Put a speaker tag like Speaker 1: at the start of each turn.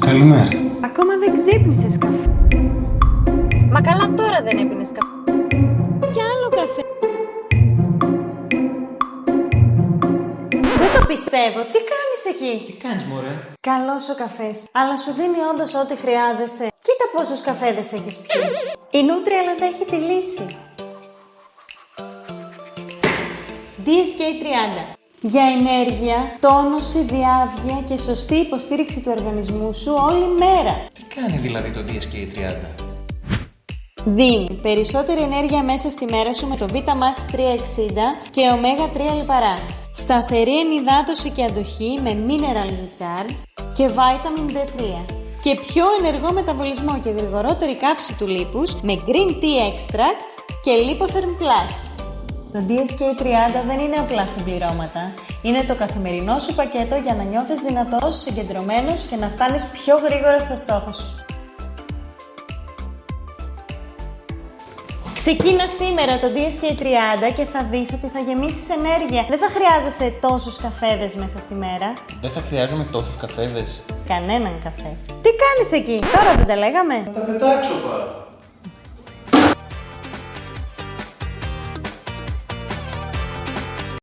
Speaker 1: Καλημέρα.
Speaker 2: Ακόμα δεν ξύπνησες καφέ. Μα καλά τώρα δεν έπινες καφέ. Κι άλλο καφέ. Δεν το πιστεύω. Τι κάνεις εκεί?
Speaker 1: Τι κάνεις, μωρέ?
Speaker 2: Καλός ο καφές. Αλλά σου δίνει όντως ό,τι χρειάζεσαι. Κοίτα πόσους καφέδες έχεις πιει. Η Nutrialent έχει τη λύση. DSK30. Για ενέργεια, τόνωση, διάβγεια και σωστή υποστήριξη του οργανισμού σου όλη μέρα.
Speaker 1: Τι κάνει δηλαδή το DSK30?
Speaker 2: Δίνει περισσότερη ενέργεια μέσα στη μέρα σου με το VitaMax 360 και Omega 3 λιπαρά. Σταθερή ενυδάτωση και αντοχή με Mineral Recharge και Vitamin D3. Και πιο ενεργό μεταβολισμό και γρηγορότερη καύση του λίπους με Green Tea Extract και Lipotherm Plus. Το DSK30 δεν είναι απλά συμπληρώματα. Είναι το καθημερινό σου πακέτο για να νιώθεις δυνατός, συγκεντρωμένος και να φτάνεις πιο γρήγορα στο στόχο σου. Ξεκίνα σήμερα το DSK30 και θα δεις ότι θα γεμίσεις ενέργεια. Δεν θα χρειάζεσαι τόσους καφέδες μέσα στη μέρα.
Speaker 1: Δεν θα χρειάζομαι τόσους καφέδες.
Speaker 2: Κανέναν καφέ. Τι κάνεις εκεί, τώρα δεν τα λέγαμε?
Speaker 1: Θα τα πετάξω, πά.